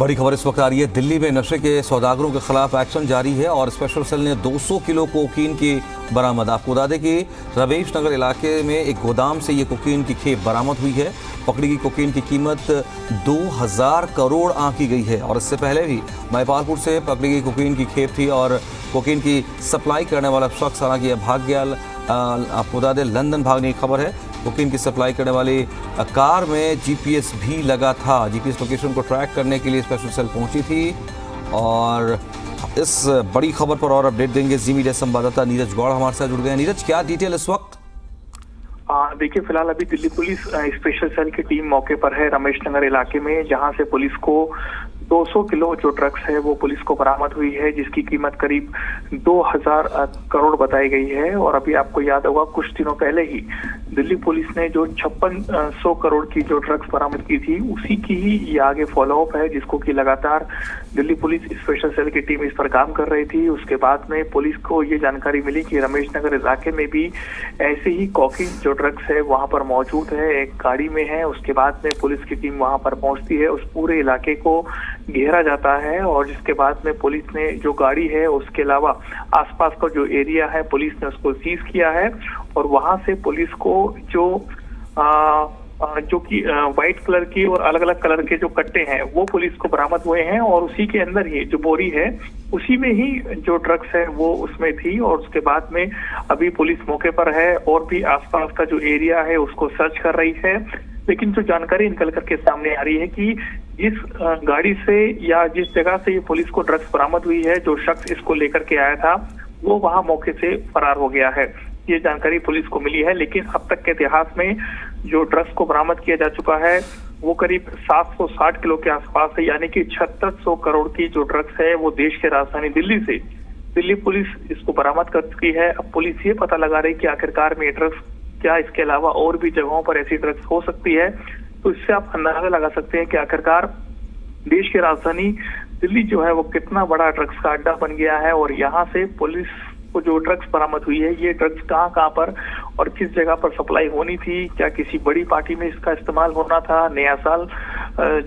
बड़ी खबर इस वक्त आ रही है। दिल्ली में नशे के सौदागरों के खिलाफ एक्शन जारी है और स्पेशल सेल ने 200 किलो कोकीन की बरामद। आपको बता दें कि रमेश नगर इलाके में एक गोदाम से ये कोकीन की खेप बरामद हुई है। पकड़ी गई कोकीन की कीमत 2000 करोड़ आंकी गई है और इससे पहले भी महिपालपुर से पकड़ी गई कोकीन की खेप थी और कोकीन की सप्लाई करने वाला शख्स हालांकि भाग गया। आपको बता दें लंदन भागने की खबर है। कोकीन की सप्लाई करने वाली कार में जीपीएस भी लगा था। जीपीएस लोकेशन को ट्रैक करने के लिए स्पेशल सेल पहुंची थी और इस बड़ी खबर पर और अपडेट देंगे जी मीडिया संवाददाता नीरज गौड़ हमारे साथ जुड़ गए हैं। नीरज, क्या डिटेल इस वक्त? देखिए, फिलहाल अभी दिल्ली पुलिस स्पेशल सेल की टीम मौके पर है रमेश नगर इलाके में, जहां से पुलिस को 200 किलो जो ड्रग्स है वो पुलिस को बरामद हुई है, जिसकी कीमत करीब 2000 करोड़ बताई गई है। और अभी आपको याद होगा कुछ दिनों पहले ही दिल्ली पुलिस ने जो 5600 करोड़ की जो ड्रग्स बरामद की थी, उसी की ही ये आगे फॉलोअप है, जिसको कि लगातार दिल्ली पुलिस स्पेशल सेल की टीम इस पर काम कर रही थी। उसके बाद में पुलिस को ये जानकारी मिली कि रमेश नगर इलाके में भी ऐसे ही कोकीन जो ड्रग्स है वहां पर मौजूद है, एक गाड़ी में है। उसके बाद में पुलिस की टीम वहां पर पहुंचती है, उस पूरे इलाके को घेरा जाता है और जिसके बाद में पुलिस ने जो गाड़ी है उसके अलावा आसपास का जो एरिया है पुलिस ने उसको सीज किया है और वहां से पुलिस को जो कि व्हाइट कलर की और अलग अलग कलर के जो कट्टे हैं वो पुलिस को बरामद हुए हैं और उसी के अंदर ही जो बोरी है उसी में ही जो ड्रग्स है वो उसमें थी। और उसके बाद में अभी पुलिस मौके पर है और भी आसपास का जो एरिया है उसको सर्च कर रही है। लेकिन जो जानकारी निकल करके सामने आ रही है कि जिस गाड़ी से या जिस जगह से ये पुलिस को ड्रग्स बरामद हुई है, जो शख्स इसको लेकर के आया था वो वहां मौके से फरार हो गया है। ये जानकारी पुलिस को मिली है। लेकिन अब तक के इतिहास में जो ड्रग्स को बरामद किया जा चुका है वो करीब 760 किलो के आसपास है, यानी कि 7600 करोड़ की जो ड्रग्स है वो देश के राजधानी दिल्ली से दिल्ली पुलिस इसको बरामद कर चुकी है। अब पुलिस ये पता लगा रही कि आखिरकार में ड्रग्स क्या इसके अलावा और भी जगहों पर ऐसी ड्रग्स हो सकती है। तो इससे आप अंदाजा लगा सकते हैं कि आखिरकार देश की राजधानी दिल्ली जो है वो कितना बड़ा ड्रग्स का अड्डा बन गया है। और यहाँ से पुलिस को जो ड्रग्स बरामद हुई है, ये ड्रग्स कहाँ पर और किस जगह पर सप्लाई होनी थी, क्या किसी बड़ी पार्टी में इसका इस्तेमाल होना था, नया साल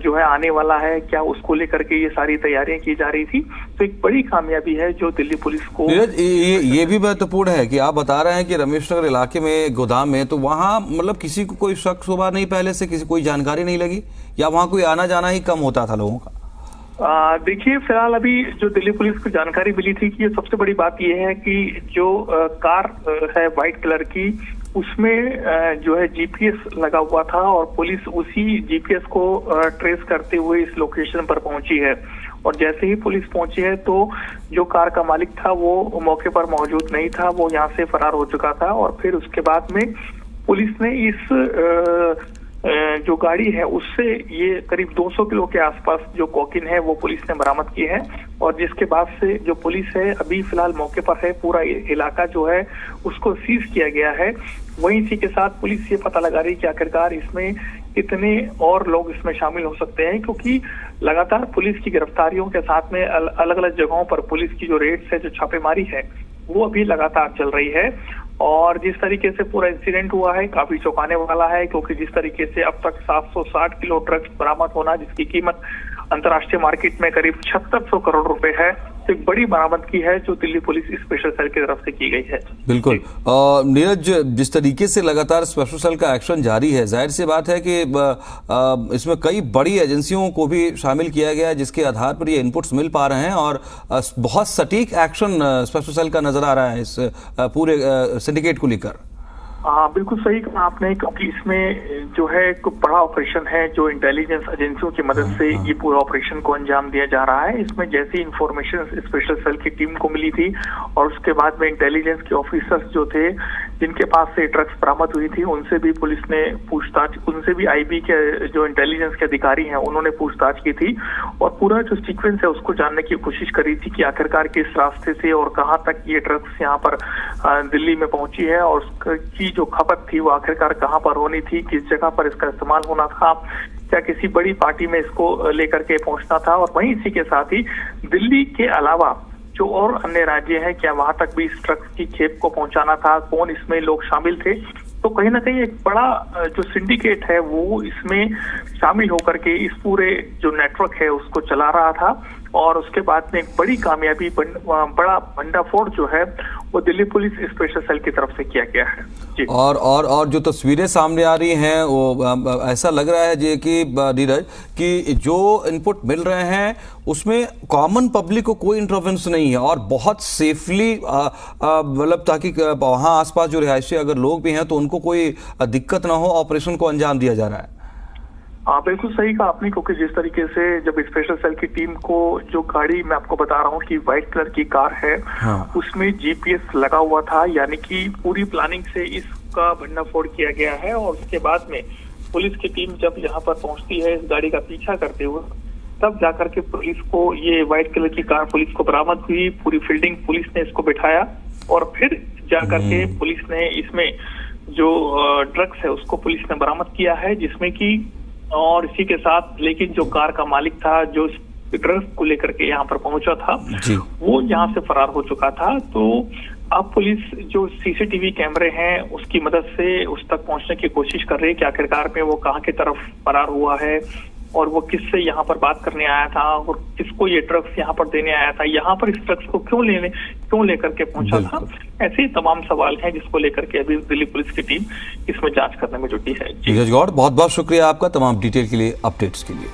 जो है आने वाला है, क्या उसको लेकर के ये सारी तैयारियां की जा रही थी। तो एक बड़ी कामयाबी है जो दिल्ली पुलिस को। ये भी महत्वपूर्ण है कि आप बता रहे हैं कि रमेश नगर इलाके में गोदाम में, तो वहाँ मतलब किसी को कोई शक शुबा नहीं, पहले से किसी कोई जानकारी नहीं लगी या वहाँ कोई आना जाना ही कम होता था लोगों का? देखिए, फिलहाल अभी जो दिल्ली पुलिस को जानकारी मिली थी कि सबसे बड़ी बात यह है कि जो कार है व्हाइट कलर की उसमें जो है जीपीएस लगा हुआ था और पुलिस उसी जीपीएस को ट्रेस करते हुए इस लोकेशन पर पहुंची है। और जैसे ही पुलिस पहुंची है तो जो कार का मालिक था वो मौके पर मौजूद नहीं था, वो यहाँ से फरार हो चुका था। और फिर उसके बाद में पुलिस ने इस जो गाड़ी है उससे ये करीब 200 किलो के आसपास जो कोकीन है वो पुलिस ने बरामद की है। और जिसके बाद से जो पुलिस है अभी फिलहाल मौके पर है, पूरा इलाका जो है उसको सीज किया गया है। वहीं इसी के साथ पुलिस ये पता लगा रही कि आखिरकार इसमें कितने और लोग इसमें शामिल हो सकते हैं, क्योंकि लगातार पुलिस की गिरफ्तारियों के साथ में अलग अलग जगहों पर पुलिस की जो रेड्स है, जो छापेमारी है, वो अभी लगातार चल रही है। और जिस तरीके से पूरा इंसिडेंट हुआ है काफी चौंकाने वाला है, क्योंकि जिस तरीके से अब तक 760 किलो ड्रग्स बरामद होना, जिसकी कीमत अंतर्राष्ट्रीय मार्केट में करीब 7600 करोड़ रुपए है, तो एक बड़ी बरामदगी है जो दिल्ली पुलिस स्पेशल सेल की तरफ से की गई है। बिल्कुल। नीरज, जिस तरीके से लगातार स्पेशल सेल का एक्शन जारी है, जाहिर सी बात है कि इसमें कई बड़ी एजेंसियों को भी शामिल किया गया है, जिसके आधार पर ये इनपुट्स मिल पा रहे हैं और बहुत सटीक एक्शन स्पेशल सेल का नजर आ रहा है इस पूरे सिंडिकेट को लेकर। हाँ, बिल्कुल सही कहा आपने, क्योंकि इसमें जो है एक बड़ा ऑपरेशन है जो इंटेलिजेंस एजेंसियों की मदद से ये पूरा ऑपरेशन को अंजाम दिया जा रहा है। इसमें जैसी इंफॉर्मेशन स्पेशल सेल की टीम को मिली थी और उसके बाद में इंटेलिजेंस के ऑफिसर्स जो थे जिनके पास से ड्रग्स बरामद हुई थी, उनसे भी पुलिस ने पूछताछ, उनसे भी आईबी के जो इंटेलिजेंस के अधिकारी हैं उन्होंने पूछताछ की थी और पूरा जो सीक्वेंस है उसको जानने की कोशिश करी थी कि आखिरकार किस रास्ते से और कहाँ तक ये ड्रग्स यहाँ पर दिल्ली में पहुंची है और उसकी जो खपत थी वो आखिरकार कहाँ पर होनी थी, किस जगह पर इसका इस्तेमाल होना था, क्या किसी बड़ी पार्टी में इसको लेकर के पहुंचना था। और वहीं इसी के साथ ही दिल्ली के अलावा जो और अन्य राज्य हैं, क्या वहां तक भी इस ड्रग्स की खेप को पहुंचाना था, कौन इसमें लोग शामिल थे, तो कहीं ना कहीं एक बड़ा जो सिंडिकेट है वो इसमें शामिल होकर के इस पूरे जो नेटवर्क है उसको चला रहा था। और उसके बाद में एक बड़ी कामयाबी बड़ा भंडाफोड़ जो है वो दिल्ली पुलिस स्पेशल सेल की तरफ से किया गया है जी। और जो तस्वीरें सामने आ रही हैं वो ऐसा लग रहा है जी कि नीरज कि जो इनपुट मिल रहे हैं उसमें कॉमन पब्लिक को कोई इंटरवेंस नहीं है और बहुत सेफली मतलब ताकि वहाँ आसपास जो रिहायशी अगर लोग भी हैं तो उनको कोई दिक्कत ना हो, ऑपरेशन को अंजाम दिया जा रहा है। हाँ बिल्कुल सही कहा आपने, क्योंकि जिस तरीके से जब स्पेशल सेल की टीम को जो गाड़ी मैं आपको बता रहा हूँ कि व्हाइट कलर की कार है हाँ। उसमें जीपीएस लगा हुआ था, यानी कि पूरी प्लानिंग से इसका भंडाफोड़ किया गया है। और उसके बाद में पुलिस की टीम जब यहाँ पर पहुंचती है इस गाड़ी का पीछा करते हुए, तब जाकर के पुलिस को ये व्हाइट कलर की कार पुलिस को बरामद हुई। पूरी फील्डिंग पुलिस ने इसको बिठाया और फिर जाकर के पुलिस ने इसमें जो ड्रग्स है उसको पुलिस ने बरामद किया है, जिसमें कि और इसी के साथ लेकिन जो कार का मालिक था जो ड्रग्स को लेकर के यहाँ पर पहुंचा था वो यहाँ से फरार हो चुका था। तो अब पुलिस जो सीसीटीवी कैमरे हैं उसकी मदद से उस तक पहुंचने की कोशिश कर रही है कि आखिरकार में वो कहाँ की तरफ फरार हुआ है और वो किससे यहाँ पर बात करने आया था और किसको ये ड्रग्स यहाँ पर देने आया था, यहाँ पर इस ड्रग्स को क्यों लेकर के पहुंचा था। ऐसे ही तमाम सवाल हैं जिसको लेकर के अभी दिल्ली पुलिस की टीम इसमें जांच करने में जुटी है। नीरज गौड़, बहुत बहुत शुक्रिया आपका तमाम डिटेल के लिए, अपडेट्स के लिए।